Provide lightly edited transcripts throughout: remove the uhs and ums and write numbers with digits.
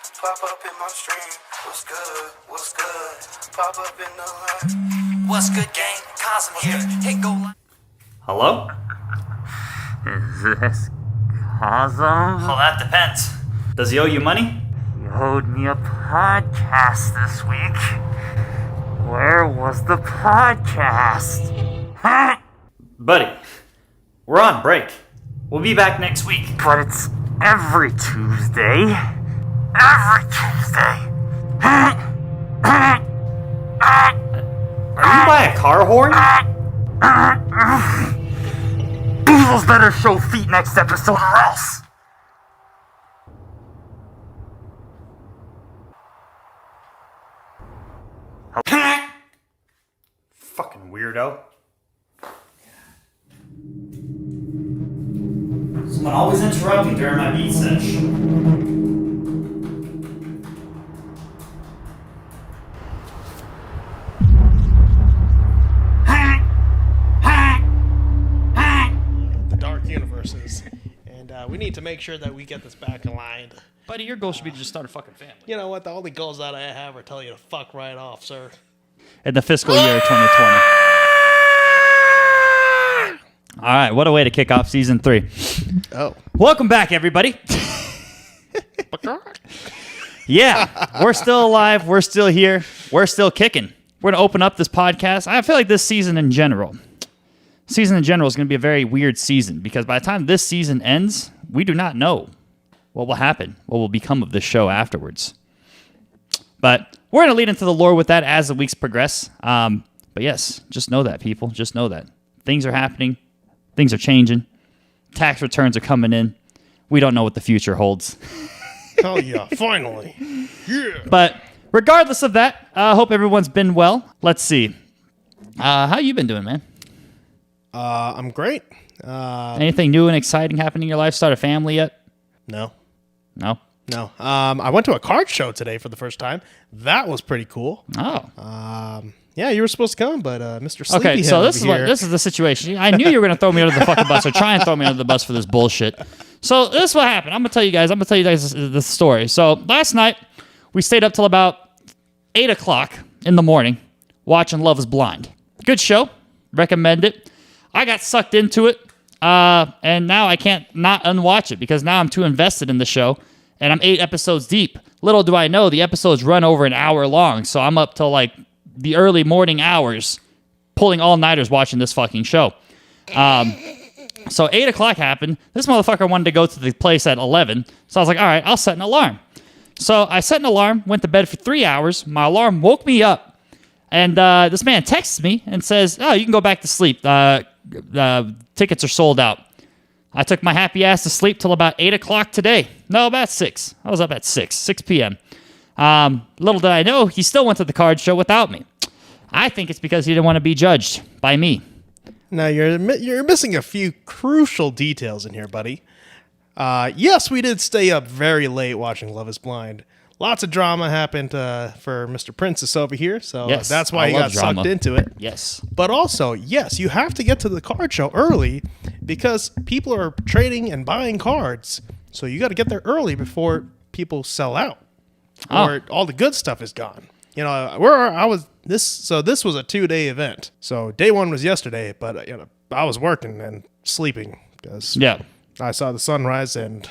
Pop up in my stream. What's good? What's good? Pop up in the live. What's good, gang? Kauzum here. Hit go live. Hello? Is this Kauzum? Well, that depends. Does he owe you money? You owed me a podcast this week. Where was the podcast? Huh? Buddy, we're on break. We'll be back next week. But it's every Tuesday. Every Tuesday. Are you by a car horn? Bouzos better show feet next episode or else. Fucking weirdo. Someone always interrupt me during my beat sesh. The dark universes, and we need to make sure that we get this back aligned. Buddy, your goal should be to just start a fucking family. You know what? The only goals that I have are telling you to fuck right off, sir. In the fiscal year 2020. All right, what a way to kick off season 3. Oh. Welcome back, everybody. Yeah, we're still alive. We're still here. We're still kicking. We're going to open up this podcast. I feel like this season in general is going to be a very weird season because by the time this season ends, we do not know what will happen, what will become of this show afterwards. But we're going to lead into the lore with that as the weeks progress. But yes, just know that, people. Just know that. Things are happening. Things are changing. Tax returns are coming in. We don't know what the future holds. Oh, yeah, finally. Yeah. But regardless of that, I hope everyone's been well. Let's see. How you been doing, man? I'm great. Anything new and exciting happening in your life? Start a family yet? No. No? No. I went to a card show today for the first time. That was pretty cool. Oh. Yeah, you were supposed to come, but Mr. Sleepyhead Okay, so this over here. is the situation. I knew you were going to throw me under the fucking bus or try and throw me under the bus for this bullshit. So this is what happened. I'm going to tell you guys this story. So last night, we stayed up till about 8 o'clock in the morning watching Love is Blind. Good show. Recommend it. I got sucked into it, and now I can't not unwatch it because now I'm too invested in the show, and I'm 8 episodes deep. Little do I know, the episodes run over an hour long, so I'm up till like the early morning hours pulling all-nighters watching this fucking show. So 8 o'clock happened. This motherfucker wanted to go to the place at 11, so I was like, all right, I'll set an alarm. So I set an alarm, went to bed for 3 hours. My alarm woke me up, and this man texts me and says, oh, you can go back to sleep. Tickets are sold out. I took my happy ass to sleep till about 8 o'clock today. No, about 6. I was up at 6 p.m. Little did I know, he still went to the card show without me. I think it's because he didn't want to be judged by me. Now, you're missing a few crucial details in here, buddy. Yes, we did stay up very late watching Love is Blind. Lots of drama happened for Mr. Princess over here, so Yes, that's why I he love got drama. sucked into it. Yes. But also, yes, you have to get to the card show early because people are trading and buying cards. So you got to get there early before people sell out, or all the good stuff is gone. You know, this was a 2-day event. So day 1 was yesterday, but I was working and sleeping because I saw the sunrise and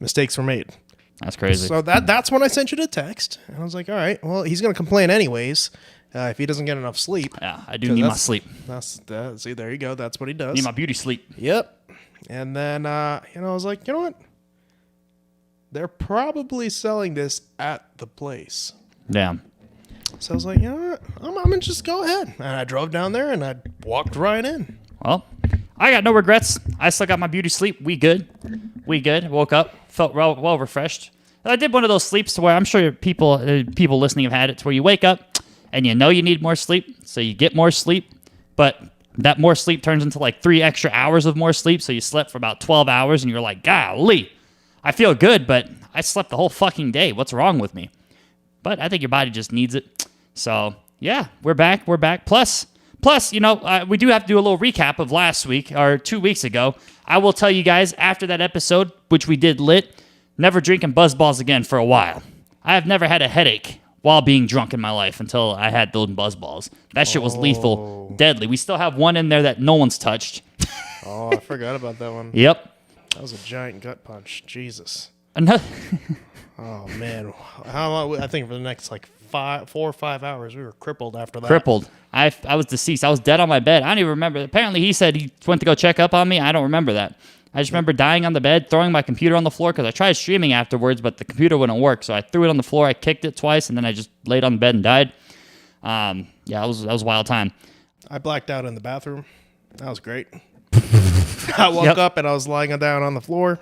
mistakes were made. That's crazy. So that's when I sent you the text. And I was like, all right, well, he's going to complain anyways if he doesn't get enough sleep. Yeah, I do need my sleep. See, there you go. That's what he does. Need my beauty sleep. Yep. And then, I was like, you know what? They're probably selling this at the place. Damn. So I was like, you know what? I'm going to just go ahead. And I drove down there and I walked right in. Well, I got no regrets. I still got my beauty sleep. We good. Woke up, felt well refreshed. I did one of those sleeps to where I'm sure people listening have had it, to where you wake up and you know you need more sleep, so you get more sleep, but that more sleep turns into like 3 extra hours of more sleep, so you slept for about 12 hours and you're like, golly, I feel good, but I slept the whole fucking day. What's wrong with me? But I think your body just needs it. So, yeah, we're back. Plus, we do have to do a little recap of last week, or 2 weeks ago. I will tell you guys, after that episode, which we did lit, Never drinking Buzz Balls again for a while. I have never had a headache while being drunk in my life until I had those Buzz Balls. That shit was lethal, deadly. We still have one in there that no one's touched. Oh, I forgot about that one. Yep. That was a giant gut punch. Jesus. Another. Oh, man. How long? I think for the next, 4 or 5 hours, we were crippled after that. Crippled. I was deceased. I was dead on my bed. I don't even remember. Apparently, he said he went to go check up on me. I don't remember that. I just remember dying on the bed, throwing my computer on the floor because I tried streaming afterwards, but the computer wouldn't work. So I threw it on the floor. I kicked it twice, and then I just laid on the bed and died. Yeah, that was a wild time. I blacked out in the bathroom. That was great. I woke up and I was lying down on the floor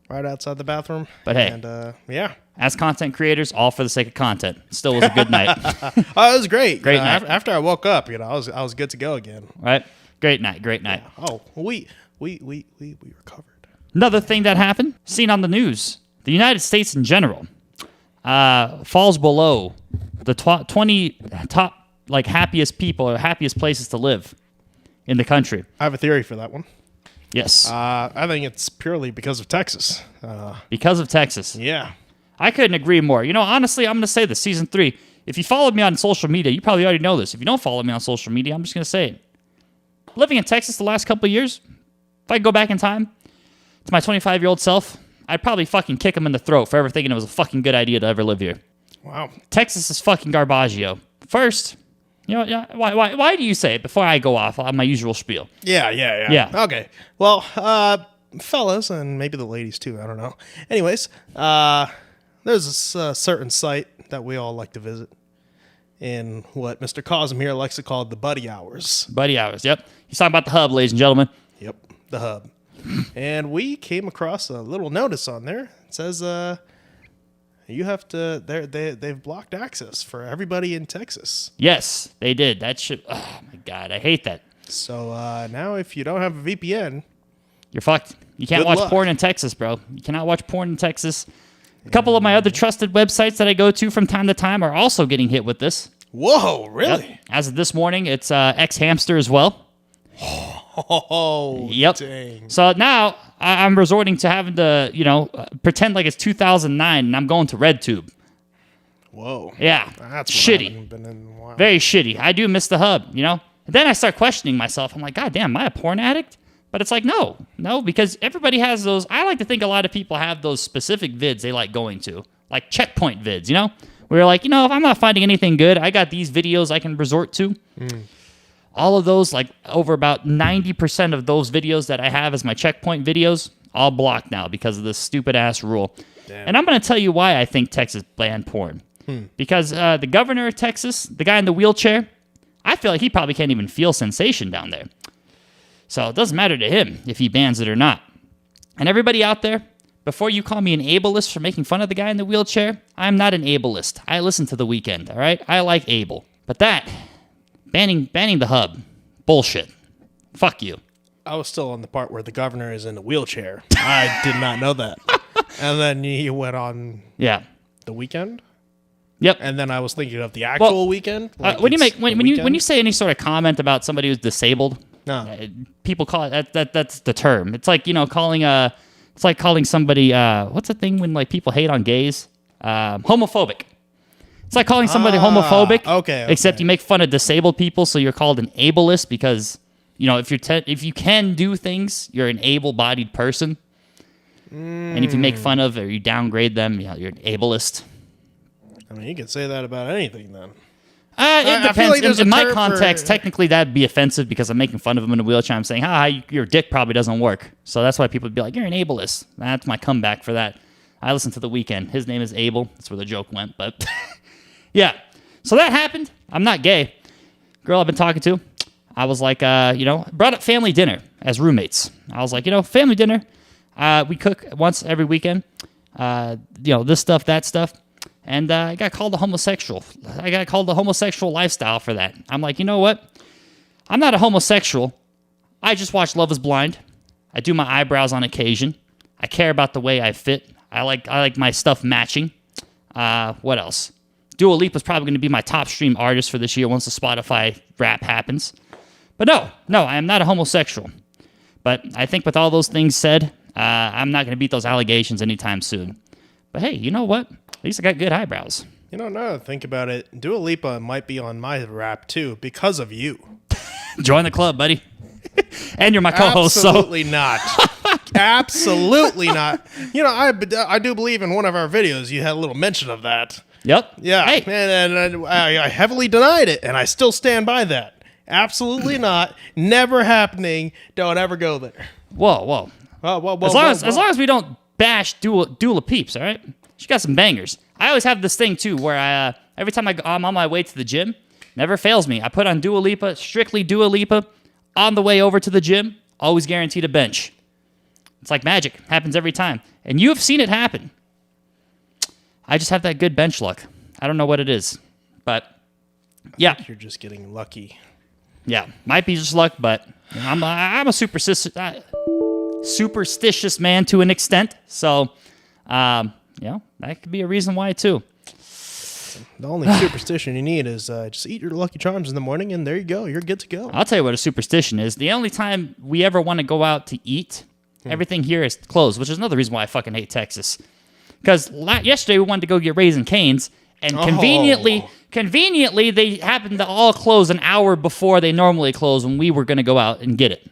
right outside the bathroom. But hey. And, yeah. As content creators, all for the sake of content. Still was a good night. Oh, it was great. Great night. After I woke up, I was good to go again. Right? Great night. Great night. Oh, we recovered. Another thing that happened, seen on the news, the United States in general falls below the 20 top happiest people or happiest places to live in the country. I have a theory for that one. Yes. I think it's purely because of Texas. Because of Texas. Yeah. I couldn't agree more. Honestly, I'm going to say this, season 3. If you followed me on social media, you probably already know this. If you don't follow me on social media, I'm just going to say it. Living in Texas the last couple of years, if I could go back in time to my 25-year-old self, I'd probably fucking kick him in the throat for ever thinking it was a fucking good idea to ever live here. Wow. Texas is fucking garbaggio. First, why do you say it before I go off on my usual spiel? Yeah. Okay. Well, fellas, and maybe the ladies too, I don't know. Anyways, there's a certain site that we all like to visit in what Mr. Kauzum here likes to call the buddy hours. Buddy hours, yep. He's talking about the hub, ladies and gentlemen. Yep, the hub. And we came across a little notice on there. It says you have to. They've blocked access for everybody in Texas. Yes, they did. That shit. Oh my god, I hate that. So now, if you don't have a VPN, you're fucked. You can't Good watch luck. porn in Texas, bro. You cannot watch porn in Texas. A couple of my other trusted websites that I go to from time to time are also getting hit with this. whoa, really? Yep. As of this morning, it's X Hamster as well. Oh, Yep. dang. So now I'm resorting to having to, pretend like it's 2009 and I'm going to RedTube. Whoa. Yeah. That's shitty. I haven't been in a while. Very shitty. I do miss the hub, And then I start questioning myself. I'm like, God damn, am I a porn addict? But it's like, no, because everybody has those. I like to think a lot of people have those specific vids they like going to, like checkpoint vids, Where you're like, if I'm not finding anything good, I got these videos I can resort to. All of those, like over about 90% of those videos that I have as my checkpoint videos, all blocked now because of this stupid ass rule. Damn. And I'm going to tell you why I think Texas banned porn. Because the governor of Texas, the guy in the wheelchair, I feel like he probably can't even feel sensation down there. So it doesn't matter to him if he bans it or not. And everybody out there, before you call me an ableist for making fun of the guy in the wheelchair, I'm not an ableist. I listen to The Weeknd, all right? I like Abel. But that, banning the hub, bullshit. Fuck you. I was still on the part where the governor is in a wheelchair. I did not know that. And then you went on Yeah. the weekend? Yep. And then I was thinking of the actual weekend. Like when it's when the you weekend? say any sort of comment about somebody who's disabled, people call it that's the term. It's like calling somebody what's the thing when people hate on gays? Homophobic. It's like calling somebody homophobic. Okay. Except you make fun of disabled people, so you're called an ableist because if you can do things, you're an able-bodied person. And if you make fun of or you downgrade them, you're an ableist. I mean, you could say that about anything then. It I feel depends. like there's in a my term context, for- technically that'd be offensive because I'm making fun of him in a wheelchair. I'm saying, your dick probably doesn't work. So that's why people would be like, you're an ableist. That's my comeback for that. I listened to The Weeknd. His name is Abel. That's where the joke went. But yeah. So that happened. I'm not gay. Girl I've been talking to, I was like, brought up family dinner as roommates. I was like, family dinner. We cook once every weekend. This stuff, that stuff. And I got called a homosexual. I got called the homosexual lifestyle for that. I'm like, you know what? I'm not a homosexual. I just watch Love is Blind. I do my eyebrows on occasion. I care about the way I fit. I like my stuff matching. What else? Dua Lipa's probably going to be my top stream artist for this year once the Spotify rap happens. But no, I am not a homosexual. But I think with all those things said, I'm not going to beat those allegations anytime soon. But hey, you know what? At least I got good eyebrows. You know, now that I think about it, Dua Lipa might be on my rap too because of you. Join the club, buddy. And you're my co-host, Absolutely not. Absolutely not. You know, I do believe in one of our videos you had a little mention of that. Yep. Yeah, Hey. and I heavily denied it, and I still stand by that. Absolutely not. Never happening. Don't ever go there. Whoa. As long as we don't bash Dula Peeps, all right? She got some bangers. I always have this thing too, where every time I'm on my way to the gym, never fails me. I put on Dua Lipa, strictly Dua Lipa, on the way over to the gym, always guaranteed a bench. It's like magic. Happens every time. And you have seen it happen. I just have that good bench luck. I don't know what it is. But, yeah. You're just getting lucky. Yeah. Might be just luck, but I'm a superstitious man to an extent. So, that could be a reason why, too. The only superstition you need is just eat your Lucky Charms in the morning, and there you go. You're good to go. I'll tell you what a superstition is. The only time we ever want to go out to eat, everything here is closed, which is another reason why I fucking hate Texas. Because yesterday we wanted to go get Raising Cane's, and conveniently, they happened to all close an hour before they normally close when we were going to go out and get it.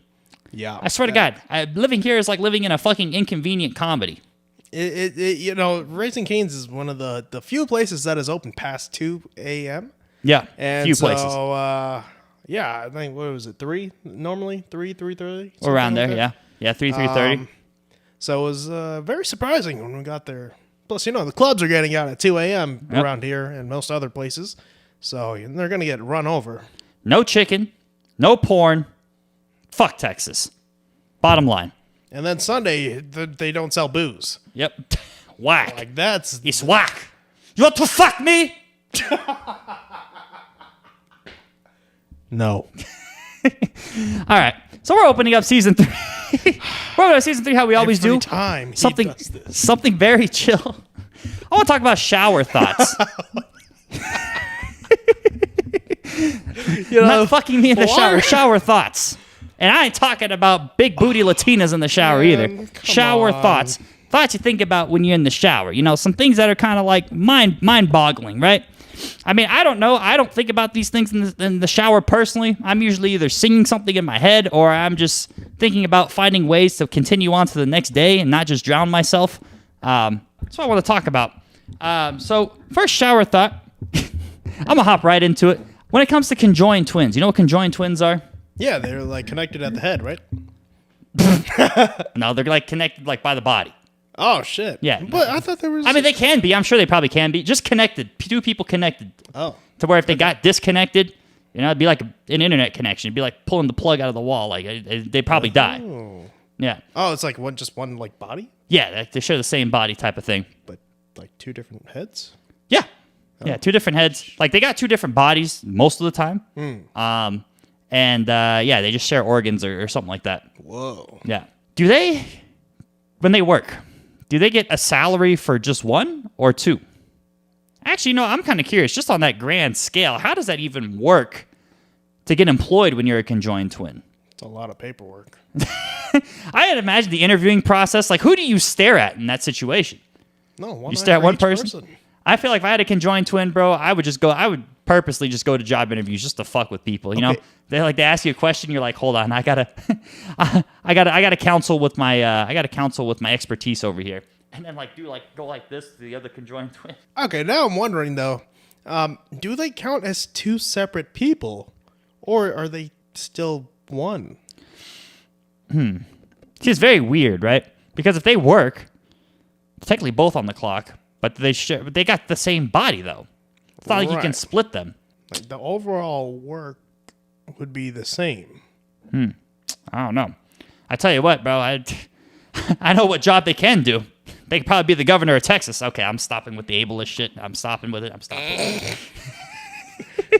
Yeah. I swear to God, living here is like living in a fucking inconvenient comedy. Raising Cane's is one of the few places that is open past 2 a.m. Yeah, And few so, places. I think, what was it, 3 normally? 3:30? Or around there, like yeah. Yeah, 3:30. So it was very surprising when we got there. Plus, the clubs are getting out at 2 a.m. around here and most other places. So they're going to get run over. No chicken, no porn. Fuck Texas. Bottom line. And then Sunday, they don't sell booze. Yep. Whack. Like, that's... It's whack. You want to fuck me? No. All right. So we're opening up season 3. We're opening up season 3 how we always Every do. time he Something, does this. something very chill. I want to talk about shower thoughts. Not fucking me in the shower. Shower thoughts. And I ain't talking about big booty Latinas in the shower either. come Shower on. thoughts. Thoughts you think about when you're in the shower. Some things that are kind of like mind-boggling, right? I mean, I don't know. I don't think about these things in the shower personally. I'm usually either singing something in my head or I'm just thinking about finding ways to continue on to the next day and not just drown myself. That's what I want to talk about. So first shower thought. I'm going to hop right into it. When it comes to conjoined twins, you know what conjoined twins are? Yeah, they're like connected at the head, right? No, they're like connected like by the body. Oh, shit. Yeah. But I thought there was... I mean, they can be. I'm sure they probably can be. Just connected. Two people connected. Oh. To where if they got disconnected, it'd be like an internet connection. It'd be like pulling the plug out of the wall. Like they'd probably die. Yeah. Oh, it's like one like body? Yeah, they share the same body type of thing. But like two different heads? Yeah. Yeah, two different heads. Like they got two different bodies most of the time. They just share organs or something like that. Whoa. Yeah. Do they, when they work, do they get a salary for just one or two? Actually, I'm kind of curious, just on that grand scale, how does that even work to get employed when you're a conjoined twin? It's a lot of paperwork. I had imagined the interviewing process. Like, who do you stare at in that situation? No, one You stare at for one each person? I feel like if I had a conjoined twin, bro, I would purposely just go to job interviews just to fuck with people. You know, Okay. they ask you a question, you're like, hold on, I gotta counsel with my expertise over here, and then go like this to the other conjoined twin. Okay, now I'm wondering though, do they count as two separate people, or are they still one? It's very weird, right? Because if they work, technically both on the clock, but they got the same body though. It's not like you can Right. split them. Like the overall work would be the same. I don't know. I tell you what, bro. I know what job they can do. They could probably be the governor of Texas. Okay, I'm stopping with the ableist shit. I'm stopping with it.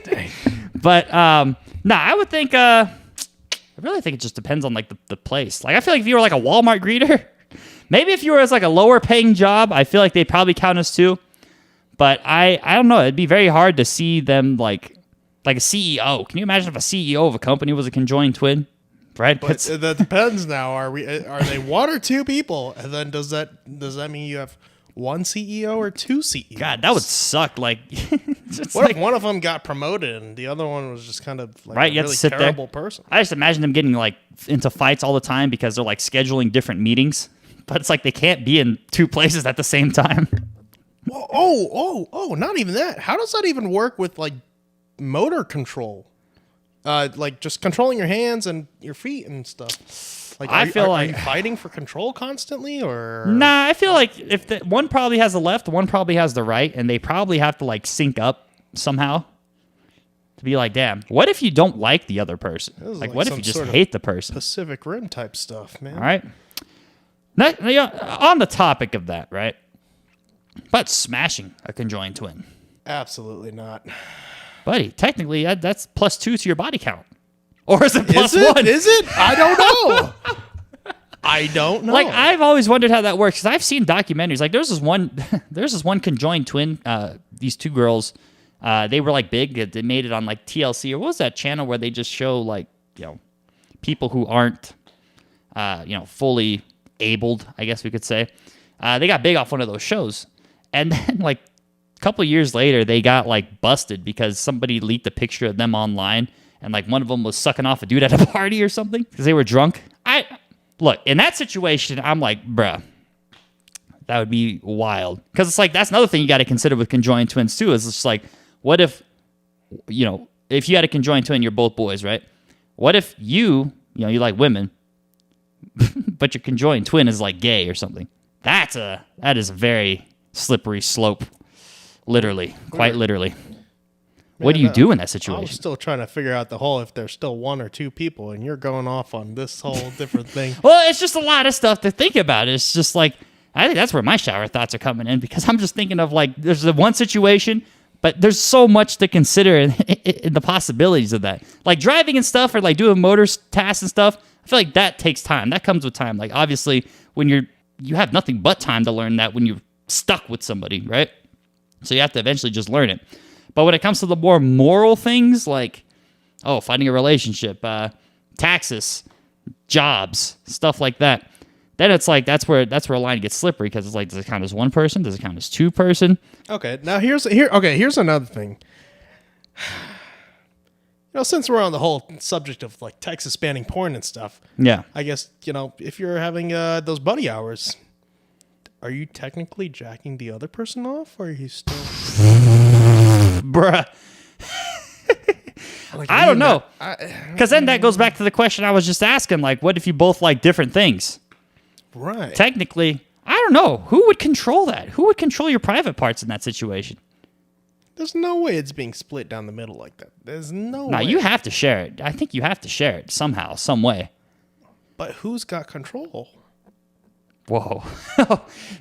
Dang. But I would think. I really think it just depends on like the place. Like I feel like if you were like a Walmart greeter, maybe if you were as like a lower paying job, I feel like they'd probably count as two. But I don't know. It'd be very hard to see them like a CEO. Can you imagine if a CEO of a company was a conjoined twin? Right? But that depends now. Are they one or two people? And then does that mean you have one CEO or two CEOs? God, that would suck. Like, it's What like, if one of them got promoted and the other one was just kind of like Right, a you have to really sit there. terrible person? I just imagine them getting like into fights all the time because they're like scheduling different meetings. But it's like they can't be in two places at the same time. Well, oh, not even that. How does that even work with like motor control? Like just controlling your hands and your feet and stuff. Like, I feel are like- you fighting for control constantly, or Nah, I feel like if the, one probably has the left, one probably has the right, and they probably have to like sync up somehow to be like, damn, what if you don't like the other person? is Like, like what if some you just sort of hate the person? Pacific Rim type stuff, man? All right. Now, on the topic of that, right? But smashing a conjoined twin. Absolutely not. Buddy, technically, that's +2 to your body count. Or is it +1? Is it? I don't know. I don't know. Like, I've always wondered how that works because I've seen documentaries. Like, there's this one conjoined twin. These two girls, they were like big. They made it on like TLC or what was that channel where they just show like people who aren't fully abled, I guess we could say. They got big off one of those shows, and then like a couple years later, they got like busted because somebody leaked a picture of them online, and like one of them was sucking off a dude at a party or something because they were drunk. Look, in that situation, I'm like, bruh, that would be wild. Because it's like, that's another thing you got to consider with conjoined twins, too, is it's like, what if, if you had a conjoined twin, you're both boys, right? What if you like women, but your conjoined twin is like gay or something? That is a very slippery slope, literally, quite literally. What do you do in that I'm situation? still trying to figure out the whole if there's still one or two people, and you're going off on this whole different thing. Well, it's just a lot of stuff to think about. It's just like, I think that's where my shower thoughts are coming in because I'm just thinking of like, there's the one situation, but there's so much to consider in the possibilities of that. Like driving and stuff or like doing motor tasks and stuff, I feel like that takes time. That comes with time. Like obviously when you have nothing but time to learn that when you're stuck with somebody, right? So you have to eventually just learn it. But when it comes to the more moral things like, finding a relationship, taxes, jobs, stuff like that, then it's like that's where a line gets slippery because it's like, does it count as one person? Does it count as two person? Okay, now here's another thing. Since we're on the whole subject of like Texas banning porn and stuff, Yeah. I guess if you're having those buddy hours, are you technically jacking the other person off, or are you still? Bruh. Like, I don't know. Because then that goes back to the question I was just asking. Like, what if you both like different things? Right. Technically, I don't know. Who would control that? Who would control your private parts in that situation? There's no way it's being split down the middle like that. There's no No, way. you have to share it. I think you have to share it somehow, some way. But who's got control? Whoa,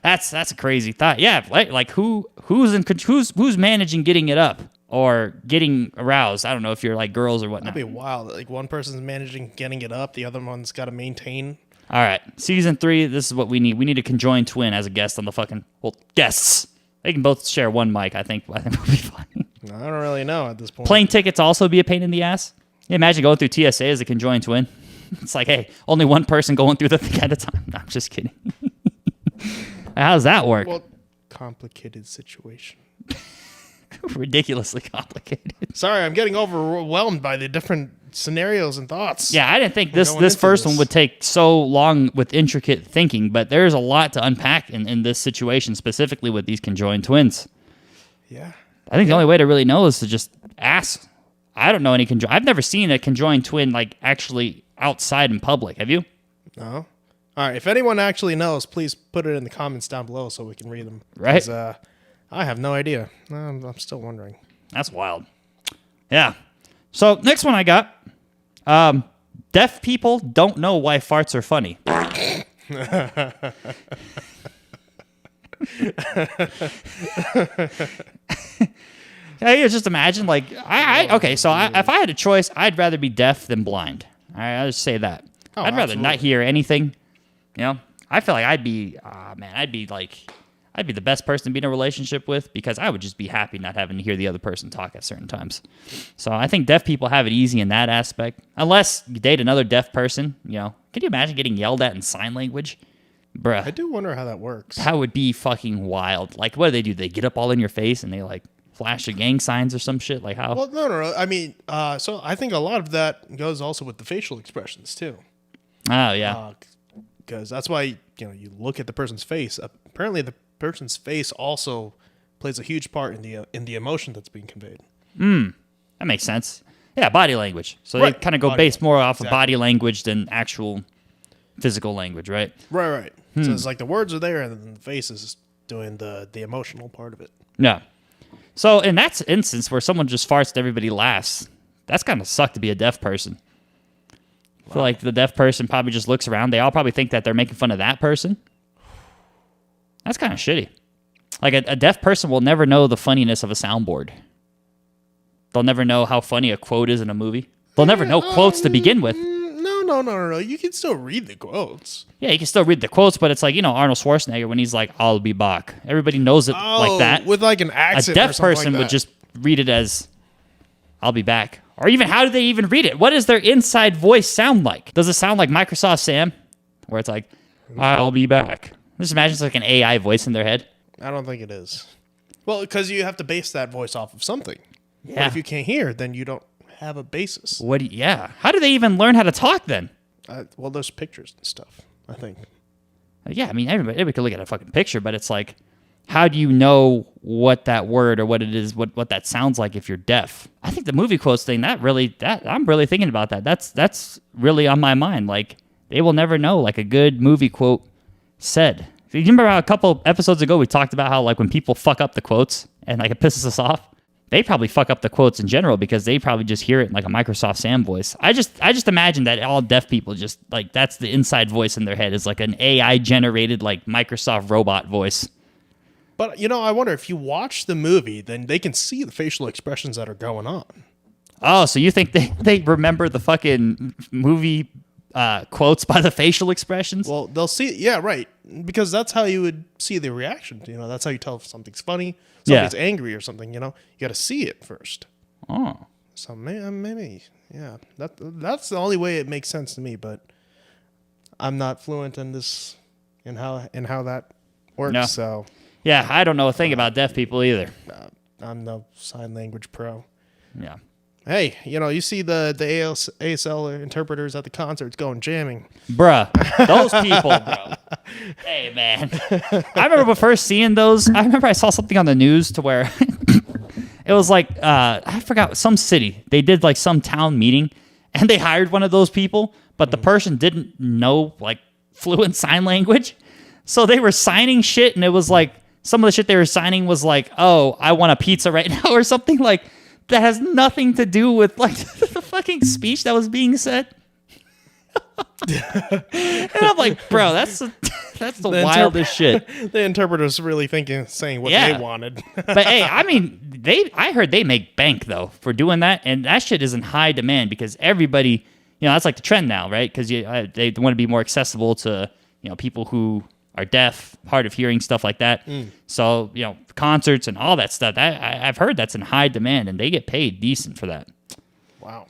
that's a crazy thought. Yeah, like who's managing getting it up or getting aroused? I don't know if you're like girls or whatnot. That'd be wild. Like one person's managing getting it up, the other one's got to maintain. All right, season 3. This is what we need. We need a conjoined twin as a guest on the guests. They can both share one mic. I think would be fun. I don't really know at this point. Plane tickets also be a pain in the ass. Yeah, imagine going through TSA as a conjoined twin. It's like, hey, only one person going through the thing at a time. No, I'm just kidding. How does that work? Well, complicated situation. Ridiculously complicated. Sorry, I'm getting overwhelmed by the different scenarios and thoughts. Yeah, I didn't think going this into first this. one would take so long with intricate thinking, but there's a lot to unpack in this situation, specifically with these conjoined twins. Yeah. I think the only way to really know is to just ask. I don't know any I've never seen a conjoined twin like actually outside in public. Have you? No. All right. If anyone actually knows, please put it in the comments down below so we can read them. Right. 'Cause, I have no idea. I'm still wondering. That's wild. Yeah. So next one I got. Deaf people don't know why farts are funny. Yeah, just imagine like if I had a choice, I'd rather be deaf than blind. All right, I'll just say that. I'd rather not hear anything. I feel like I'd be the best person to be in a relationship with because I would just be happy not having to hear the other person talk at certain times. So I think deaf people have it easy in that aspect. Unless you date another deaf person, can you imagine getting yelled at in sign language? Bruh. I do wonder how that works. That would be fucking wild. Like, what do? They get up all in your face and they, like, flash the gang signs or some shit? Like, how? Well, no. I mean, so I think a lot of that goes also with the facial expressions, too. Oh, yeah. Because that's why, you look at the person's face. Apparently, the person's face also plays a huge part in the emotion that's being conveyed. That makes sense. Yeah, body language. So Right. they kind of go Body based more off exactly. of body language than actual physical language, right? Right. So it's like the words are there, and then the face is doing the emotional part of it. Yeah. So in that instance where someone just farts and everybody laughs, that's kind of suck to be a deaf person. I feel like the deaf person probably just looks around. They all probably think that they're making fun of that person. That's kind of shitty. Like a deaf person will never know the funniness of a soundboard. They'll never know how funny a quote is in a movie. They'll never know quotes to begin with. No. You can still read the quotes. Yeah, you can still read the quotes, but it's like, Arnold Schwarzenegger when he's like, I'll be back. Everybody knows it like that. With like an A accent. deaf or something person like would that. just read it as, I'll be back. Or even, how do they even read it? What does their inside voice sound like? Does it sound like Microsoft Sam? Where it's like, I'll be back. Just imagine it's like an AI voice in their head. I don't think it is. Well, because you have to base that voice off of something. But Yeah. if you can't hear, then you don't have a basis. Yeah. How do they even learn how to talk then? Well, there's pictures and stuff, I think. Yeah, I mean, everybody could look at a fucking picture, but it's like, how do you know what that word or what it is, what that sounds like if you're deaf? I think the movie quotes thing, I'm really thinking about that. That's really on my mind. Like, they will never know, like, a good movie quote said. You remember how a couple episodes ago we talked about how, like, when people fuck up the quotes and, like, it pisses us off? They probably fuck up the quotes in general because they probably just hear it in like a Microsoft Sam voice. I just imagine that all deaf people just like that's the inside voice in their head is like an AI generated like Microsoft robot voice. But, I wonder if you watch the movie, then they can see the facial expressions that are going on. Oh, so you think they remember the fucking movie quotes by the facial expressions? Well, they'll see, yeah, right. Because that's how you would see the reaction. That's how you tell if something's funny, something's angry or something, You got to see it first. Oh. So maybe, yeah. That's the only way it makes sense to me, but I'm not fluent in this, in how that works, No. so Yeah, I don't know a thing about deaf people either. I'm no sign language pro. Yeah. Hey, you see the ASL interpreters at the concerts going jamming. Bruh, those people, bro. Hey, man. I remember first seeing those. I remember I saw something on the news to where it was like, I forgot, some city. They did like some town meeting and they hired one of those people, but the person didn't know like fluent sign language. So they were signing shit and it was like, some of the shit they were signing was like, oh, I want a pizza right now or something like that has nothing to do with like the fucking speech that was being said. And I'm like, bro, that's the wildest shit. The interpreters really saying what Yeah. they wanted. But hey, I mean, I heard they make bank though for doing that, and that shit is in high demand because everybody, that's like the trend now, right? Because they want to be more accessible to people who are deaf, hard of hearing, stuff like that. So concerts and all that stuff. I've heard that's in high demand, and they get paid decent for that. Wow.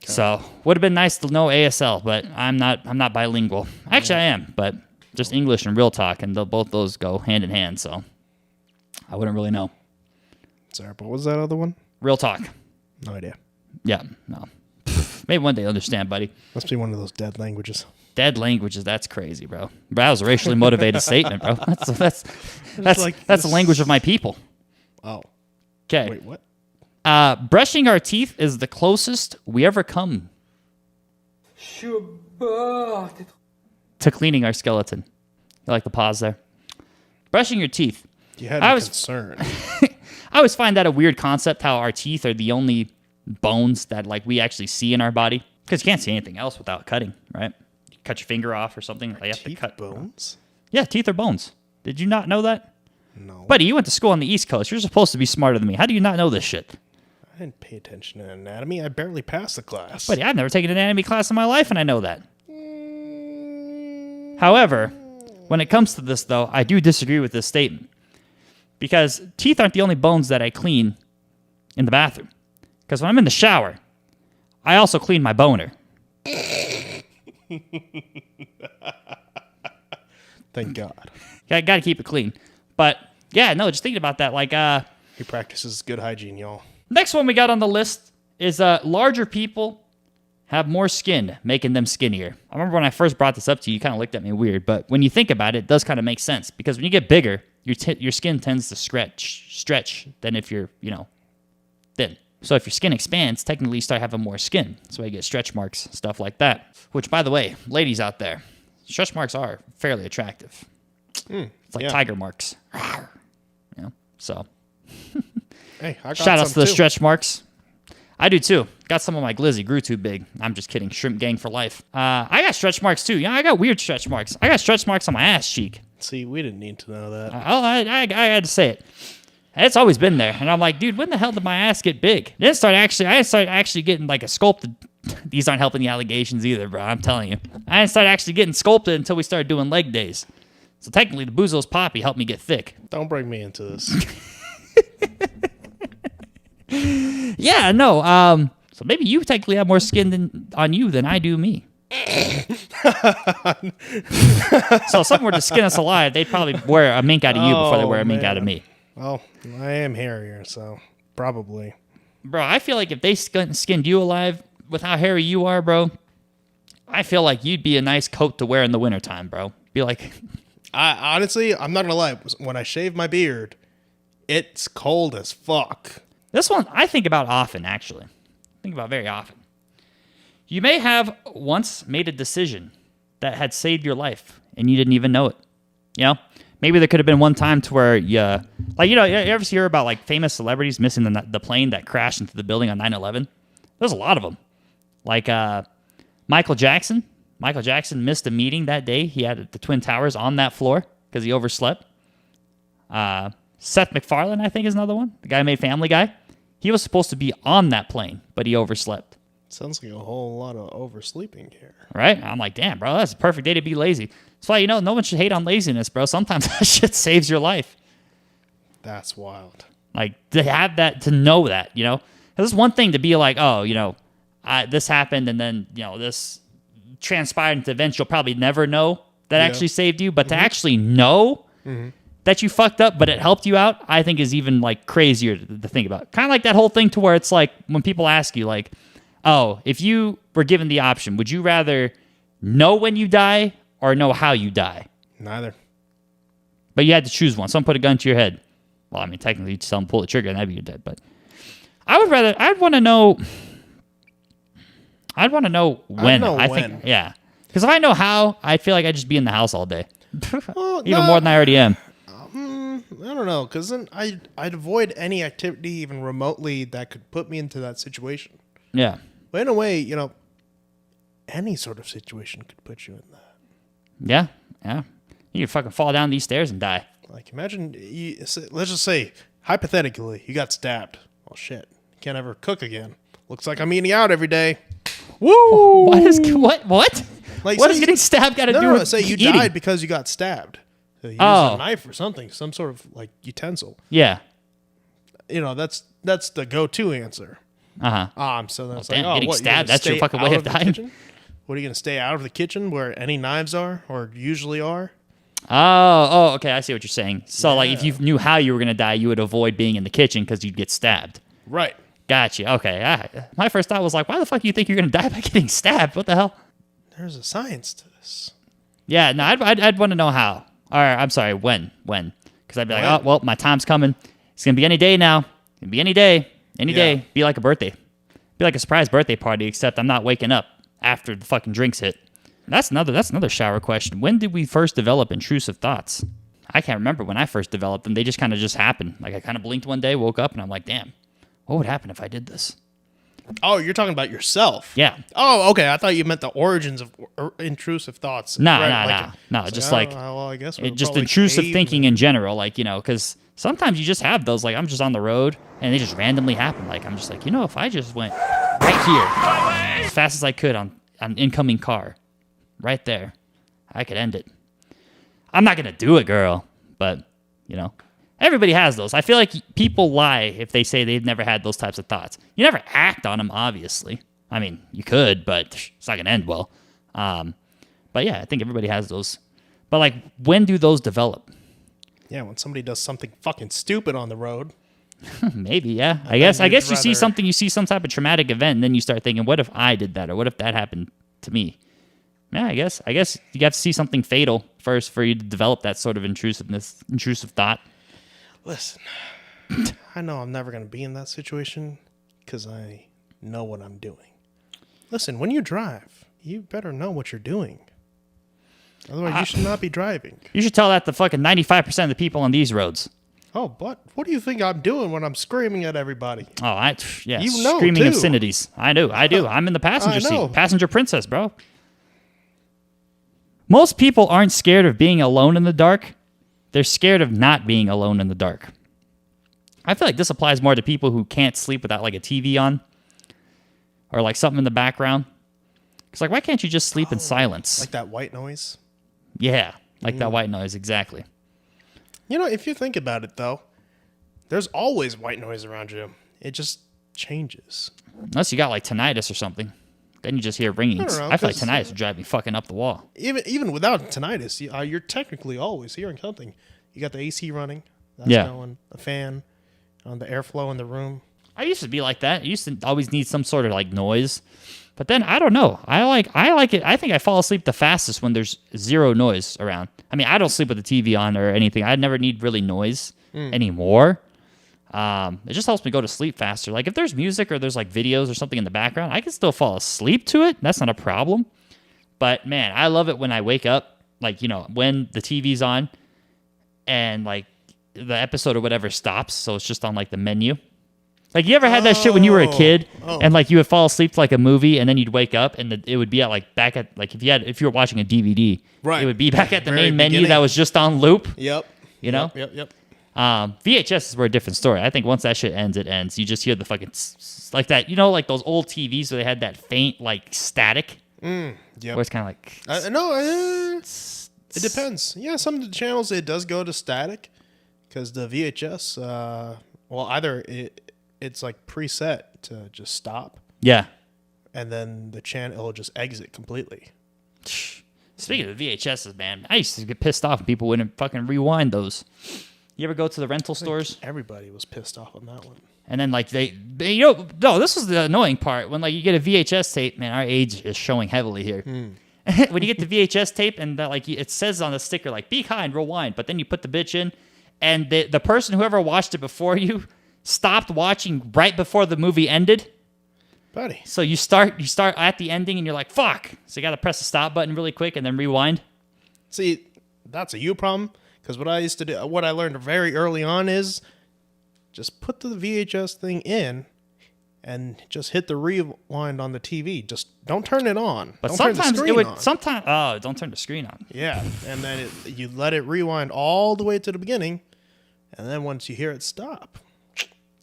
So would have been nice to know ASL, but I'm not bilingual. Actually, I am, but just English and real talk, and both those go hand in hand. So I wouldn't really know. Sorry, what was that other one? Real talk. No idea. Yeah, no. Maybe one day you'll understand, buddy. Must be one of those dead languages. Dead languages, that's crazy, bro. That was a racially motivated statement, bro. That's the language of my people. Oh. Okay. Wait, what? Brushing our teeth is the closest we ever come to cleaning our skeleton. I like the pause there. Brushing your teeth. You had I me was- concerned. I always find that a weird concept, how our teeth are the only bones that like we actually see in our body. Because you can't see anything else without cutting, right? You cut your finger off or something. Like you have to Teeth cut bones? Yeah, teeth are bones. Did you not know that? No. Buddy, you went to school on the East Coast. You're supposed to be smarter than me. How do you not know this shit? I didn't pay attention to anatomy. I barely passed the class. Buddy, I've never taken an anatomy class in my life, and I know that. However, when it comes to this, though, I do disagree with this statement. Because teeth aren't the only bones that I clean in the bathroom. Because when I'm in the shower, I also clean my boner. Thank God. Got to keep it clean. But yeah, no, just thinking about that. Like, He practices good hygiene, y'all. next one we got on the list is larger people have more skin, making them skinnier. I remember when I first brought this up to you, you kind of looked at me weird, but when you think about it, it does kind of make sense because when you get bigger, your skin tends to stretch than if you're, thin. So if your skin expands, technically you start having more skin. That's why you get stretch marks, stuff like that. Which, by the way, ladies out there, stretch marks are fairly attractive. It's like tiger marks. So Hey, I got shout outs to some the too. stretch marks. I do too. Got some on my glizzy. Grew too big. I'm just kidding. Shrimp gang for life. I got stretch marks too. I got weird stretch marks. I got stretch marks on my ass cheek. See, we didn't need to know that. I had to say it. It's always been there. And I'm like, dude, when the hell did my ass get big? I started actually getting like a sculpted. These aren't helping the allegations either, bro. I'm telling you. I didn't start actually getting sculpted until we started doing leg days. So technically, the Bouzos Papi helped me get thick. Don't bring me into this. Yeah, no. So maybe you technically have more skin on you than I do me. So if someone were to skin us alive, they'd probably wear a mink out of you before they wear a mink out of me. Well, I am hairier, so probably. Bro, I feel like if they skinned you alive with how hairy you are, bro, I feel like you'd be a nice coat to wear in the wintertime, bro. Be like... I honestly, I'm not gonna lie. When I shave my beard, it's cold as fuck. This one I think about often, actually. Think about very often. You may have once made a decision that had saved your life, and you didn't even know it. Maybe there could have been one time to where you ever hear about like famous celebrities missing the plane that crashed into the building on 9/11? There's a lot of them. Like Michael Jackson. Michael Jackson missed a meeting that day. He had at the Twin Towers on that floor because he overslept. Seth MacFarlane, I think, is another one. The guy who made Family Guy. He was supposed to be on that plane, but he overslept. Sounds like a whole lot of oversleeping here. Right? I'm like, damn, bro, that's a perfect day to be lazy. That's why, no one should hate on laziness, bro. Sometimes that shit saves your life. That's wild. Like, to have that, to know that, Because it's one thing to be like, oh, this happened and then, this transpired into events you'll probably never know that actually saved you. But to actually know that you fucked up, but it helped you out, I think is even, like, crazier to think about. Kind of like that whole thing to where it's like, when people ask you, like, oh, if you were given the option, would you rather know when you die or know how you die? Neither. But you had to choose one. Someone put a gun to your head. Well, I mean, technically, you just tell them pull the trigger and that'd be your dead. But I'd want to know when. I think, yeah. Because if I know how, I feel like I'd just be in the house all day. Well, Even more than I already am. I don't know, because then I'd avoid any activity even remotely that could put me into that situation. Yeah. But in a way, any sort of situation could put you in that. Yeah. Yeah. You could fucking fall down these stairs and die. Like, imagine, let's just say, hypothetically, you got stabbed. Well, shit. You can't ever cook again. Looks like I'm eating out every day. Woo! What? Like, What does getting stabbed got to do with say you eating? died because you got stabbed. So you used a knife or something, some sort of, like, utensil. Yeah. That's the go-to answer. Uh-huh. So then it's damn, like, getting what, stabbed, you're gonna that's your stay fucking out way of the dying? kitchen? What, are you going to stay out of the kitchen where any knives are or usually are? Oh, okay. I see what you're saying. So, like, if you knew how you were going to die, you would avoid being in the kitchen because you'd get stabbed. Right. Gotcha. Okay. My first thought was like, why the fuck do you think you're going to die by getting stabbed? What the hell? There's a science to this. Yeah, no, I'd want to know how. Or, I'm sorry, when. Because I'd be like, oh, well, my time's coming. It's going to be any day now. It's going to be any day. Any day. Be like a birthday. Be like a surprise birthday party, except I'm not waking up after the fucking drinks hit. That's another shower question. When did we first develop intrusive thoughts? I can't remember when I first developed them. They just kind of just happened. Like, I kind of blinked one day, woke up, and I'm like, damn, what would happen if I did this? Oh, you're talking about yourself. Yeah. Oh, okay. I thought you meant the origins of intrusive thoughts. No. Just well, I guess just intrusive thinking in general. Like, because sometimes you just have those. Like, I'm just on the road, and they just randomly happen. Like, I'm just like, if I just went right here as fast as I could on an incoming car, right there, I could end it. I'm not going to do it, girl, but, everybody has those. I feel like people lie if they say they've never had those types of thoughts. You never act on them, obviously. I mean, you could, but it's not going to end well. But yeah, I think everybody has those. But like, when do those develop? Yeah, when somebody does something fucking stupid on the road. Maybe, yeah. I guess you'd you see rather- something, you see some type of traumatic event, and then you start thinking, what if I did that, or what if that happened to me? Yeah, I guess you have to see something fatal first for you to develop that sort of intrusive thought. Listen, I know I'm never going to be in that situation because I know what I'm doing. Listen, when you drive, you better know what you're doing. Otherwise, you should not be driving. You should tell that to fucking 95% of the people on these roads. Oh, but what do you think I'm doing when I'm screaming at everybody? Oh, You know, screaming too. obscenities. I do. I'm in the passenger I know. seat. Passenger princess, bro. Most people aren't scared of being alone in the dark. They're scared of not being alone in the dark. I feel like this applies more to people who can't sleep without like a TV on or like something in the background. It's like, why can't you just sleep in silence? Like that white noise? Yeah, like that white noise, exactly. You know, if you think about it, though, there's always white noise around you. It just changes. Unless you got like tinnitus or something. Then you just hear ringings. know, I feel like 'cause, tinnitus would drive me fucking up the wall. Even without tinnitus, you're technically always hearing something. You got the AC running. That's Yeah. going. The fan. The airflow in the room. I used to be like that. I used to always need some sort of like noise. But then I don't know. I like it. I think I fall asleep the fastest when there's zero noise around. I mean, I don't sleep with the TV on or anything. I never need really noise anymore. It just helps me go to sleep faster. Like if there's music or there's like videos or something in the background, I can still fall asleep to it. That's not a problem. But man, I love it when I wake up, like, you know, when the TV's on and like the episode or whatever stops. So it's just on like the menu. Like, you ever had that shit when you were a kid and like you would fall asleep to like a movie and then you'd wake up and it would be at like back at like if you were watching a DVD, Right. it would be back at the Very main menu beginning. that was just on loop. Yep. You know? Yep. VHS is a different story. I think once that shit ends, it ends. You just hear the fucking like that. You know, like those old TVs where they had that faint like static. Yep. Where it's kind of like No, it depends. Yeah, some of the channels it does go to static because the VHS, either it's like preset to just stop, yeah. and then the channel will just exit completely. Speaking of VHSs, man, I used to get pissed off when people wouldn't fucking rewind those. You ever go to the rental stores? Everybody was pissed off on that one. And then like they you know, no, this was the annoying part when like you get a VHS tape. Man, our age is showing heavily here. When you get the VHS tape and like it says on the sticker like be kind, rewind, but then you put the bitch in, and the person whoever watched it before you stopped watching right before the movie ended. Buddy. So you start at the ending and you're like fuck. So you got to press the stop button really quick and then rewind. See, that's a you problem. Because what I used to do, what I learned very early on is just put the VHS thing in and just hit the rewind on the TV. Just don't turn it on. But don't turn the sometimes screen it would on. don't turn the screen on. Yeah, and then you let it rewind all the way to the beginning, and then once you hear it stop,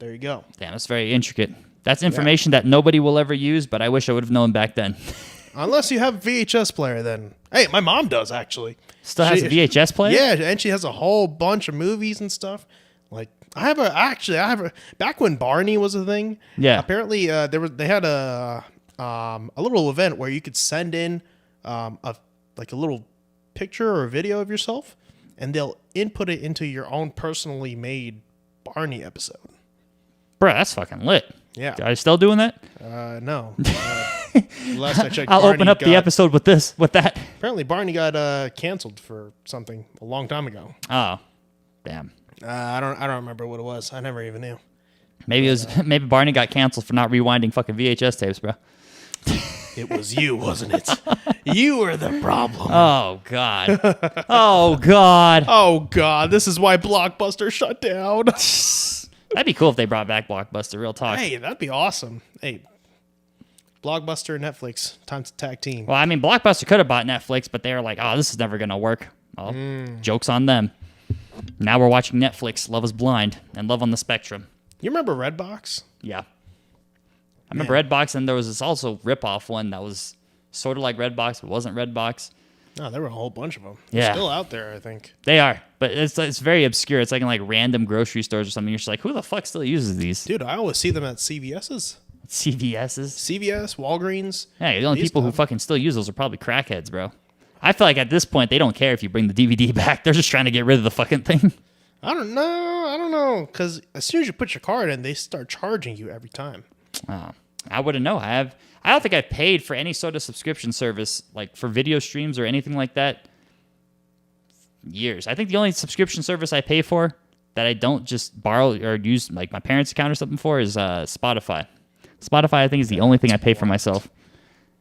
there you go. Damn, that's very intricate. That's information that nobody will ever use, but I wish I would have known back then. Unless you have a VHS player, then. Hey, my mom does, actually. Still has a VHS player? Yeah, and she has a whole bunch of movies and stuff. Like, I have a back when Barney was a thing. Yeah. Apparently, they had a little event where you could send in a little picture or a video of yourself, and they'll input it into your own personally made Barney episode. Bro, that's fucking lit. Yeah. Are you still doing that? No. Last I checked, I'll Barney open up the got- episode with that. Apparently, Barney got canceled for something a long time ago. Oh, damn. I don't remember what it was. I never even knew. Maybe Barney got canceled for not rewinding fucking VHS tapes, bro. It was you, wasn't it? You were the problem. Oh god. Oh god. Oh God, this is why Blockbuster shut down. That'd be cool if they brought back Blockbuster. Real talk. Hey, that'd be awesome. Hey, Blockbuster, Netflix, time to tag team. Well, I mean, Blockbuster could have bought Netflix, but they were like, "Oh, this is never gonna work." Well, jokes on them. Now we're watching Netflix, Love Is Blind, and Love on the Spectrum. You remember Redbox? Yeah. I remember Redbox, and there was this also ripoff one that was sort of like Redbox, but wasn't Redbox. No, there were a whole bunch of them. Yeah. They're still out there, I think. They are, but it's very obscure. It's like in like random grocery stores or something. You're just like, who the fuck still uses these? Dude, I always see them at CVS's. CVS's? CVS, Walgreens. Yeah, the only These people who stuff. fucking still use those are probably crackheads, bro. I feel like at this point they don't care if you bring the DVD back. They're just trying to get rid of the fucking thing. I don't know. Because as soon as you put your card in, they start charging you every time. I wouldn't know. I don't think I've paid for any sort of subscription service, like for video streams or anything like that, years. I think the only subscription service I pay for that I don't just borrow or use like my parents' account or something for is Spotify. Spotify, I think, is the only thing I pay for myself.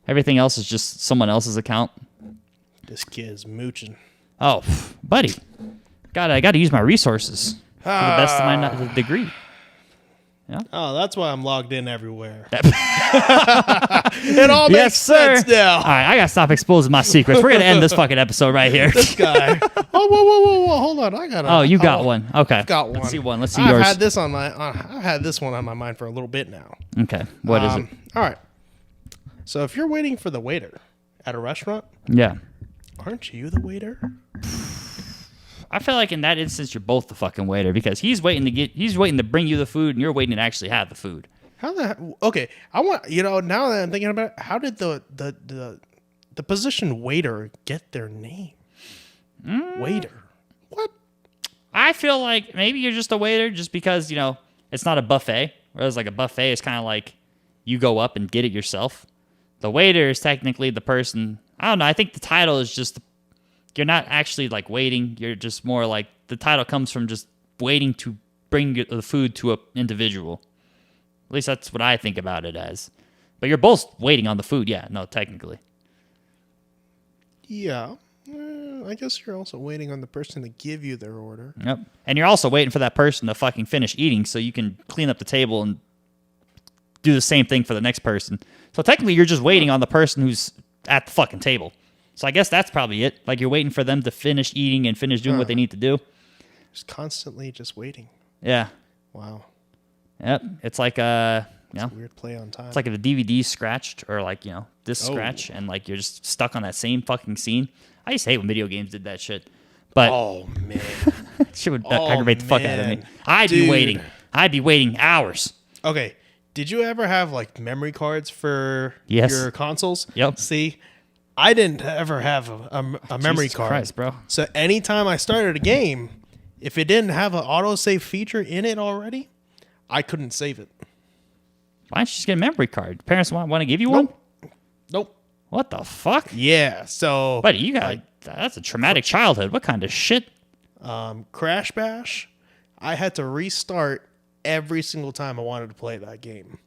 Everything else is just someone else's account. This kid's mooching. Oh, buddy. I got to use my resources to the best of my degree. Yeah. Oh, that's why I'm logged in everywhere. It all makes sense now. All right, I got to stop exposing my secrets. We're going to end this fucking episode right here. This guy. Oh, whoa. Hold on. I got. Oh, you got one. Okay. I've got one. Let's see one. Let's see I've yours. I've had this one on my mind for a little bit now. Okay. What is it? All right. So if you're waiting for the waiter at a restaurant, Yeah. aren't you the waiter? I feel like in that instance you're both the fucking waiter because he's waiting to bring you the food and you're waiting to actually have the food. Okay, I want now that I'm thinking about it, how did the position waiter get their name? Waiter. What? I feel like maybe you're just a waiter just because, it's not a buffet. Whereas like a buffet is kind of like you go up and get it yourself. The waiter is technically the person. I don't know. I think the title is just you're not actually like waiting. You're just more like the title comes from just waiting to bring the food to an individual. At least that's what I think about it as. But you're both waiting on the food. Yeah, no, technically. Yeah. I guess you're also waiting on the person to give you their order. Yep. And you're also waiting for that person to fucking finish eating so you can clean up the table and do the same thing for the next person. So technically you're just waiting on the person who's at the fucking table. So I guess that's probably it. Like you're waiting for them to finish eating and finish doing what they need to do. Just constantly just waiting. Yeah. Wow. Yep. It's like Weird play on time. it's like if the DVD scratched or like, this scratch and like you're just stuck on that same fucking scene. I used to hate when video games did that shit. But oh man. shit would aggravate the fuck out of me. man. I'd be waiting hours. Okay. Did you ever have like memory cards for Yes. your consoles? Yep. See, I didn't ever have a memory Jesus card. Christ, bro. So anytime I started a game, if it didn't have an autosave feature in it already, I couldn't save it. Why don't you just get a memory card? Parents want to give you one? Nope. What the fuck? Yeah. So Buddy, you got that's a traumatic childhood. What kind of shit? Crash Bash, I had to restart every single time I wanted to play that game.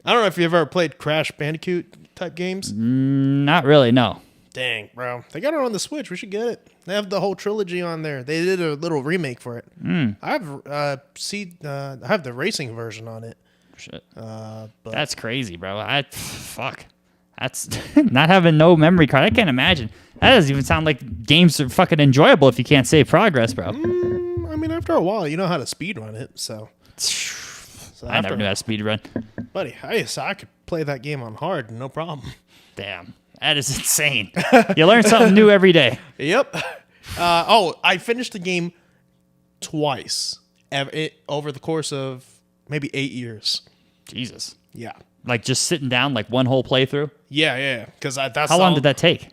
I don't know if you've ever played Crash Bandicoot type games. Not really, no. Dang, bro. They got it on the Switch. We should get it. They have the whole trilogy on there. They did a little remake for it. I have the racing version on it. Shit. But That's crazy, bro. Fuck. That's not having no memory card. I can't imagine. That doesn't even sound like games are fucking enjoyable if you can't save progress, bro. I mean, after a while, you know how to speedrun it. So I never knew how to speedrun. buddy, I could play that game on hard, no problem. Damn. That is insane. You learn something new every day. Yep. I finished the game twice over the course of maybe 8 years. Jesus. Yeah. Like just sitting down, like one whole playthrough? Yeah. Because that's How long did that take?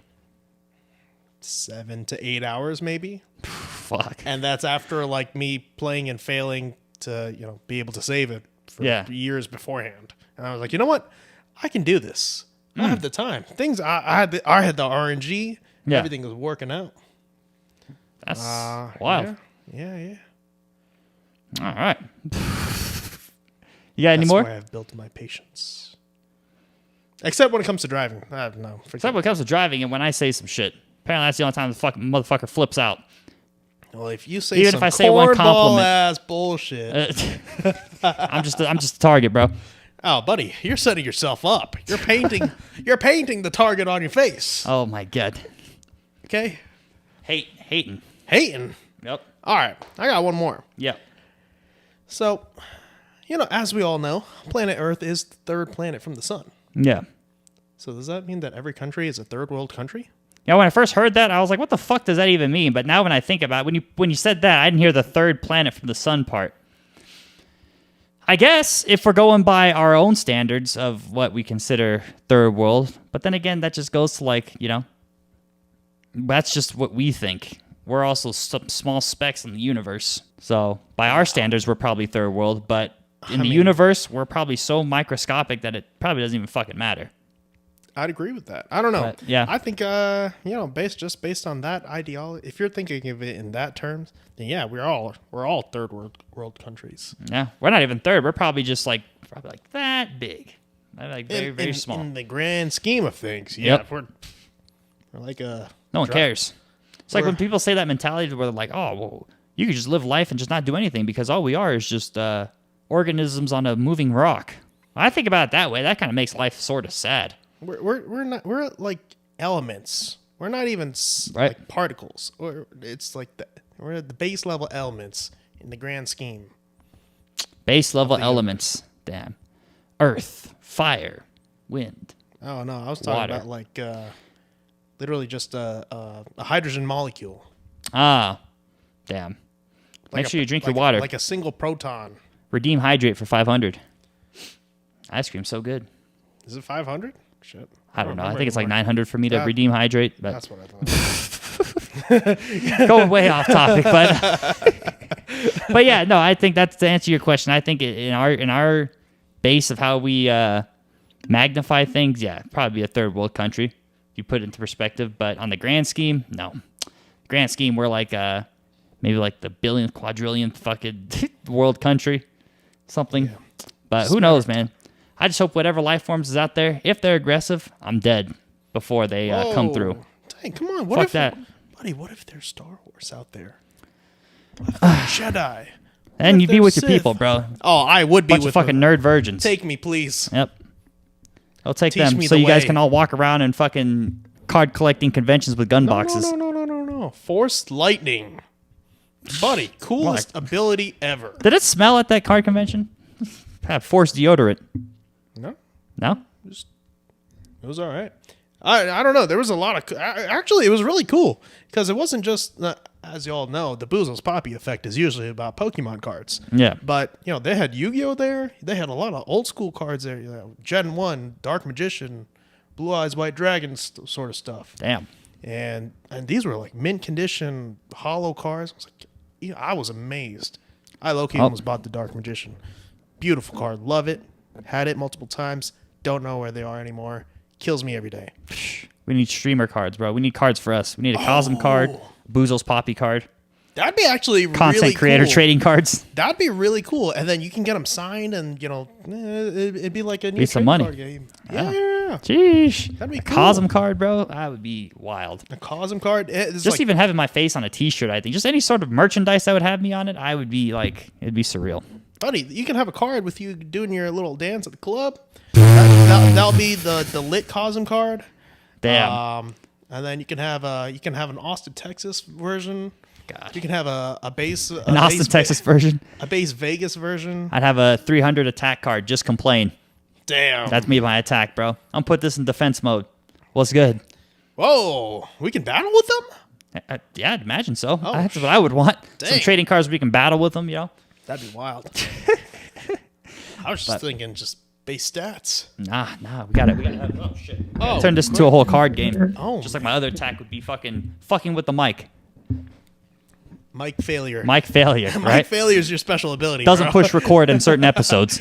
7 to 8 hours, maybe. Fuck. And that's after like me playing and failing to be able to save it for years beforehand. And I was like, you know what? I can do this. I have the time. Things I had the RNG. Yeah. Everything was working out. That's wild. Yeah. All right. You got any That's more? why I've built my patience. Except when it comes to driving. No. Except when it comes to driving and when I say some shit. Apparently that's the only time the fucking motherfucker flips out. Well, if you say Even some if I say one compliment. ass bullshit. I'm just a target, bro. Oh, buddy, you're setting yourself up. You're painting the target on your face. Oh my god. Okay? Hating. Hating. Yep. All right, I got one more. Yep. So, as we all know, planet Earth is the third planet from the sun. Yeah. So does that mean that every country is a third world country? Yeah, when I first heard that, I was like, what the fuck does that even mean? But now when I think about it, when you said that, I didn't hear the third planet from the sun part. I guess if we're going by our own standards of what we consider third world, but then again, that just goes to like, that's just what we think. We're also some small specks in the universe. So by our standards, we're probably third world, but in the universe, we're probably so microscopic that it probably doesn't even fucking matter. I'd agree with that. I don't know. But, yeah. I think based on that ideology, if you're thinking of it in that terms, then yeah, we're all third world countries. Yeah, we're not even third. We're probably just like that big, like very very in, small. in the grand scheme of things. Yeah, Yep. we're like a No one cares. It's like We're- when people say that mentality where they're like, oh, well, you could just live life and just not do anything because all we are is just organisms on a moving rock. When I think about it that way, that kind of makes life sort of sad. we're like elements. We're not even Right. like particles. It's like we're at the base level elements in the grand scheme. Base level elements. Damn. Earth, fire, wind. Oh no, I was talking Water. about like literally just a hydrogen molecule. Ah, damn. Make sure you drink your water. Like a single proton. Redeem Hydrate for 500. Ice cream's so good. Is it 500? Shit. I don't know. I remember think it's like anymore. 900 for me to That- redeem Hydrate, but That's what I thought. going way off topic, but yeah, no, I think that's to answer your question. I think in our base of how we magnify things, yeah, probably a third world country if you put it into perspective. But on the grand scheme, no. Grand scheme, we're like maybe like the billionth, quadrillionth fucking world country, something. But who knows, man? I just hope whatever life forms is out there, if they're aggressive, I'm dead before they come through. Whoa. Dang, come on. Fuck that. Buddy, what if there's Star Wars out there? What if there's Jedi? And if you be they're with your Sith? people, bro. Oh, I would be Bunch with of fucking them. nerd virgins. Take me, please. Yep. I'll take Teach them me so the you guys way. can all walk around and fucking card collecting conventions with gun boxes. No. Forced lightning. Buddy, coolest ability ever. Did it smell at that card convention? Have forced deodorant. No, No? it was all right. I don't know. There was a lot of... Actually, it was really cool because it wasn't just... as you all know, the Bouzos Papi effect is usually about Pokemon cards. Yeah. But, they had Yu-Gi-Oh there. They had a lot of old school cards there. Gen 1, Dark Magician, Blue Eyes White Dragon sort of stuff. Damn. And these were like mint condition hollow cards. I was like, I was amazed. I low-key almost bought the Dark Magician. Beautiful card. Love it. Had it multiple times. Don't know where they are anymore. Kills me every day. We need streamer cards, bro. We need cards for us. We need a Kauzum card, Bouzos Papi card, That'd be actually content really creator cool. trading cards. That'd be really cool. And then you can get them signed and, it'd be like a new Be some trading money. card game. Yeah. Yeah. Sheesh. That'd be A cool. Kauzum card, bro. That would be wild. A Kauzum card. It's Just like, even having my face on a t-shirt, I think. Just any sort of merchandise that would have me on it, I would be like, it'd be surreal. buddy, you can have a card with you doing your little dance at the club. That'll be the lit Kauzum card. Damn. And then you can have an Austin, Texas version. God. You can have a base An Austin, Texas version. a base Vegas version. I'd have a 300 attack card. Just complain. Damn. That's me, my attack, bro. I'm put this in defense mode. What's good? Whoa, we can battle with them? Yeah, I'd imagine so. That's what I would want. Some Dang. trading cards we can battle with them, That'd be wild. I was just thinking just base stats. Nah, we got it. Oh shit. Oh, Turn this into a whole card game. Oh. Just like my other attack would be fucking with the mic. Mic failure. Mic failure, Mic right? failure is your special ability. Doesn't bro. push record in certain episodes.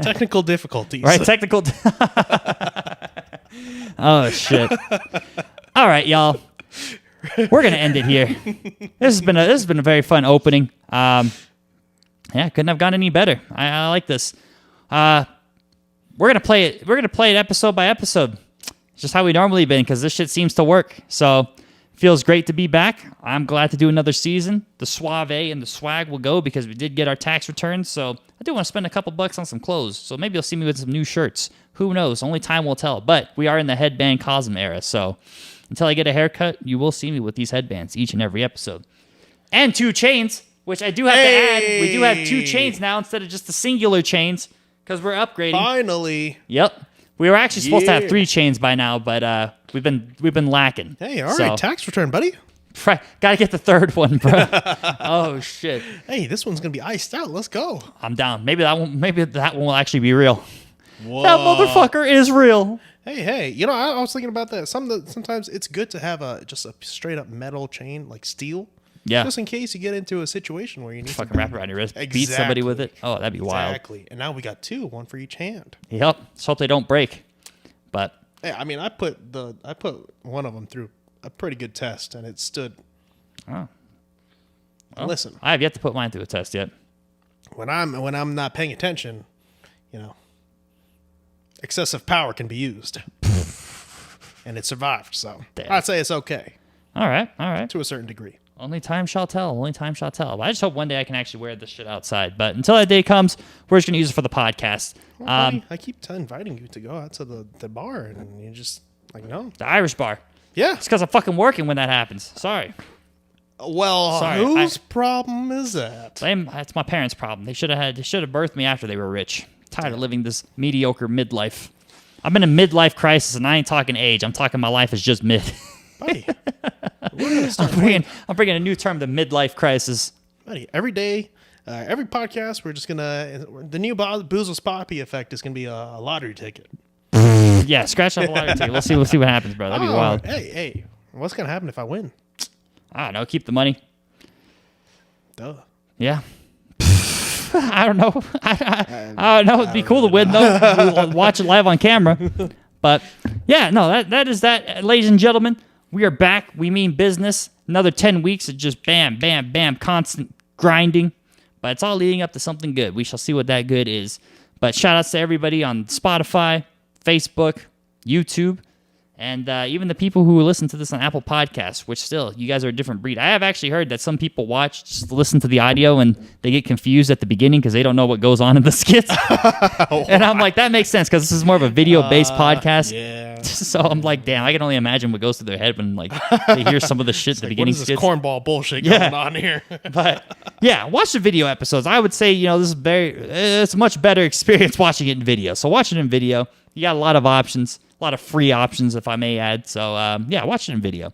Technical difficulties. Right? Technical. Oh shit. All right, y'all. We're gonna end it here. This has been a very fun opening. Yeah, couldn't have gone any better. I like this. We're gonna play it. We're gonna play it episode by episode. It's just how we normally been because this shit seems to work. So feels great to be back. I'm glad to do another season. The suave and the swag will go because we did get our tax returns. So I do want to spend a couple bucks on some clothes. So maybe you'll see me with some new shirts. Who knows? Only time will tell. But we are in the headband Kauzum era. So until I get a haircut, you will see me with these headbands each and every episode. And 2 chains, which I do have to add. We do have 2 chains now instead of just the singular chains because we're upgrading. Finally. Yep. We were actually supposed to have Yeah. 3 chains by now, but we've been lacking. Hey, all right. So, Tax return, buddy. gotta get the 3rd one, bro. Oh shit. Hey, this one's gonna be iced out. Let's go. I'm down. Maybe that one will actually be real. Whoa. That motherfucker is real. Hey, you know, I was thinking about that. Sometimes it's good to have just a straight up metal chain, like steel. Yeah. Just in case you get into a situation where you need Fucking wrap around your wrist, beat somebody with it. Oh, that'd be wild. Exactly. And now we got two, one for each hand. Yep. Let's hope they don't break. But Yeah, I mean, I put one of them through a pretty good test, and it stood. Oh. Well, Listen, I have yet to put mine through a test yet. when I'm not paying attention, you know, excessive power can be used, and it survived. So Damn. I'd say it's okay All right. to a certain degree. Only time shall tell. Only time shall tell. But I just hope one day I can actually wear this shit outside. But until that day comes, we're just gonna use it for the podcast. Well, buddy, I keep inviting you to go out to the bar, and you just like no. The Irish bar. Yeah. It's because I'm fucking working when that happens. Sorry. Well, Sorry, whose problem is that? It's my parents' problem. They should have birthed me after they were rich. Tired of living this mediocre midlife. I'm in a midlife crisis, and I ain't talking age. I'm talking my life is just mid. Buddy, we're gonna start I'm bringing a new term, the midlife crisis. buddy, every day, every podcast, we're just gonna the new Bouzos Papi effect is gonna be a lottery ticket. Yeah, scratch off a lottery ticket. We'll see what happens, bro. That'd be wild. Hey, what's gonna happen if I win? I don't know. Keep the money. Duh. Yeah. I don't know. I don't know. It'd be cool to win though. We'll watch it live on camera. But yeah, no, that is that, ladies and gentlemen. We are back. We mean business. Another 10 weeks of just bam, bam, bam, constant grinding. But it's all leading up to something good. We shall see what that good is. But shout outs to everybody on Spotify, Facebook, YouTube, and even the people who listen to this on Apple Podcasts, which still, you guys are a different breed. I have actually heard that some people watch, just listen to the audio, and they get confused at the beginning because they don't know what goes on in the skits. And I'm like, that makes sense because this is more of a video-based podcast. Yeah. So I'm like, damn, I can only imagine what goes through their head when like they hear some of the shit at the What beginning is this skits. cornball bullshit Yeah. going on here? But yeah, watch the video episodes. I would say, you know, this is it's a much better experience watching it in video. So watch it in video. You got a lot of options, a lot of free options, if I may add. So yeah, watch it in video.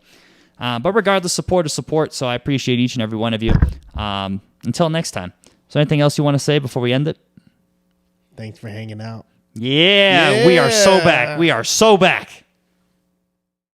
But regardless, support is support. So I appreciate each and every one of you. Until next time. Is there anything else you want to say before we end it? Thanks for hanging out. Yeah, we are so back. We are so back.